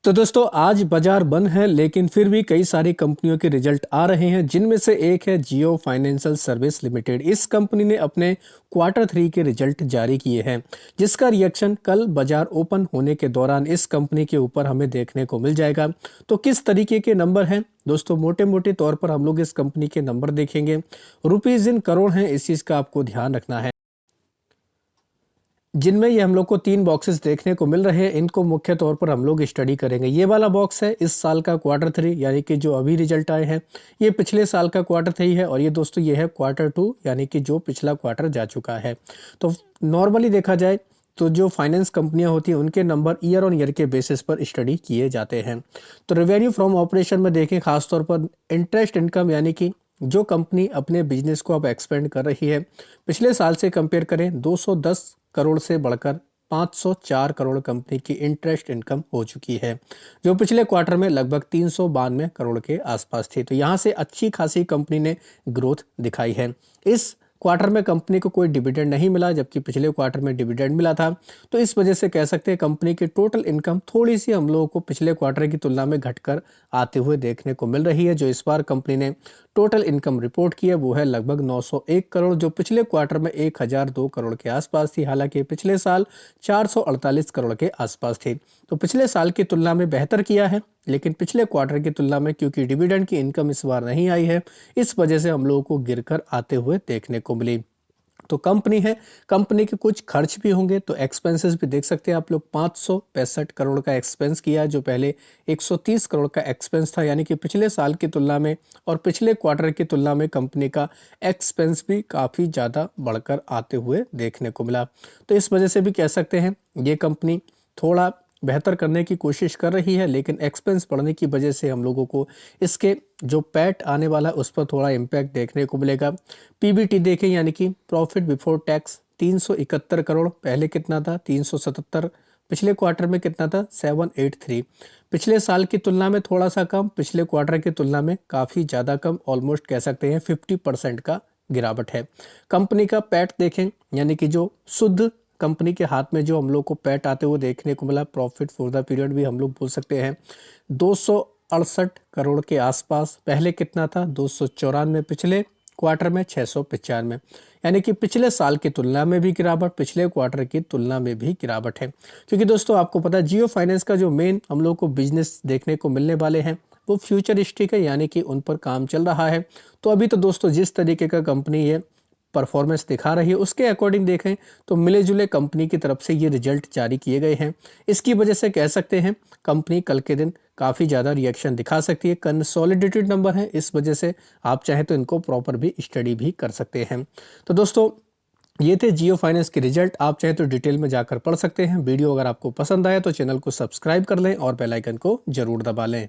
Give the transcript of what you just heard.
तो दोस्तों आज बाजार बंद है लेकिन फिर भी कई सारी कंपनियों के रिजल्ट आ रहे हैं जिनमें से एक है जियो फाइनेंशियल सर्विस लिमिटेड। इस कंपनी ने अपने क्वार्टर 3 के रिजल्ट जारी किए हैं जिसका रिएक्शन कल बाजार ओपन होने के दौरान इस कंपनी के ऊपर हमें देखने को मिल जाएगा। तो किस तरीके के नंबर हैं दोस्तों, मोटे मोटे तौर पर हम लोग इस कंपनी के नंबर देखेंगे। रुपीज इन करोड़ हैं, इस चीज़ का आपको ध्यान रखना है। जिनमें ये हम लोग को 3 बॉक्सेस देखने को मिल रहे हैं, इनको मुख्य तौर पर हम लोग स्टडी करेंगे। ये वाला बॉक्स है इस साल का क्वार्टर 3 यानी कि जो अभी रिजल्ट आए हैं, ये पिछले साल का क्वार्टर 3 है। और ये दोस्तों ये है क्वार्टर 2 यानी कि जो पिछला क्वार्टर जा चुका है। तो नॉर्मली देखा जाए तो जो फाइनेंस कंपनियां होती हैं उनके नंबर ईयर ऑन ईयर के बेसिस पर स्टडी किए जाते हैं। तो रेवेन्यू फ्रॉम ऑपरेशन में देखें, खासतौर पर इंटरेस्ट इनकम यानी कि जो कंपनी अपने बिजनेस को अब एक्सपेंड कर रही है, पिछले साल से कंपेयर करें 210 करोड़ से बढ़कर 504 करोड़ कंपनी की इंटरेस्ट इनकम हो चुकी है, जो पिछले क्वार्टर में लगभग 392 करोड़ के आसपास थी। तो यहाँ से अच्छी खासी कंपनी ने ग्रोथ दिखाई है। इस क्वार्टर में कंपनी को कोई डिविडेंड नहीं मिला, जबकि पिछले क्वार्टर में डिविडेंड मिला था। तो इस वजह से कह सकते हैं कंपनी की टोटल इनकम थोड़ी सी हम लोगों को पिछले क्वार्टर की तुलना में घटकर आते हुए देखने को मिल रही है। जो इस बार कंपनी ने टोटल इनकम रिपोर्ट की है वो है लगभग 901 करोड़, जो पिछले क्वार्टर में 1002 करोड़ के आसपास थी। हालांकि पिछले साल 448 करोड़ के आसपास थी। तो पिछले साल की तुलना में बेहतर किया है, लेकिन पिछले क्वार्टर की तुलना में क्योंकि डिविडेंड की इनकम इस बार नहीं आई है, इस वजह से हम लोगों को गिरकर आते हुए देखने को मिली। तो कंपनी है, कंपनी के कुछ खर्च भी होंगे। तो एक्सपेंसेस भी देख सकते हैं आप लोग, 565 करोड़ का एक्सपेंस किया, जो पहले 130 करोड़ का एक्सपेंस था। यानी कि पिछले साल की तुलना में और पिछले क्वार्टर की तुलना में कंपनी का एक्सपेंस भी काफ़ी ज़्यादा बढ़कर आते हुए देखने को मिला। तो इस वजह से भी कह सकते हैं ये कंपनी थोड़ा बेहतर करने की कोशिश कर रही है, लेकिन एक्सपेंस बढ़ने की वजह से हम लोगों को इसके जो पैट आने वाला है उस पर थोड़ा इम्पैक्ट देखने को मिलेगा। पीबीटी देखें यानी कि प्रॉफिट बिफोर टैक्स 371 करोड़, पहले कितना था 377, पिछले क्वार्टर में कितना था 783। पिछले साल की तुलना में थोड़ा सा कम, पिछले क्वार्टर की तुलना में काफ़ी ज़्यादा कम, ऑलमोस्ट कह सकते हैं 50% का गिरावट है। कंपनी का पैट देखें यानी कि जो शुद्ध कंपनी के हाथ में जो हम लोग को पैट आते हुए देखने को मिला, प्रॉफिट फॉर द पीरियड भी हम लोग बोल सकते हैं, 268 करोड़ के आसपास। पहले कितना था 294, पिछले क्वार्टर में 695। यानी कि पिछले साल की तुलना में भी गिरावट, पिछले क्वार्टर की तुलना में भी गिरावट है। क्योंकि दोस्तों आपको पता है जियो फाइनेंस का जो मेन हम लोग को बिजनेस देखने को मिलने वाले हैं वो फ्यूचरिस्टिक है, यानी कि उन पर काम चल रहा है। तो अभी तो दोस्तों जिस तरीके का कंपनी है परफॉर्मेंस दिखा रही है उसके अकॉर्डिंग देखें तो मिले जुले कंपनी की तरफ से ये रिजल्ट जारी किए गए हैं। इसकी वजह से कह सकते हैं कंपनी कल के दिन काफ़ी ज़्यादा रिएक्शन दिखा सकती है। कंसोलिडेटेड नंबर है, इस वजह से आप चाहें तो इनको प्रॉपर भी स्टडी भी कर सकते हैं। तो दोस्तों ये थे जियो फाइनेंस के रिजल्ट, आप चाहें तो डिटेल में जाकर पढ़ सकते हैं। वीडियो अगर आपको पसंद आया तो चैनल को सब्सक्राइब कर लें और बेल आइकन को जरूर दबा लें।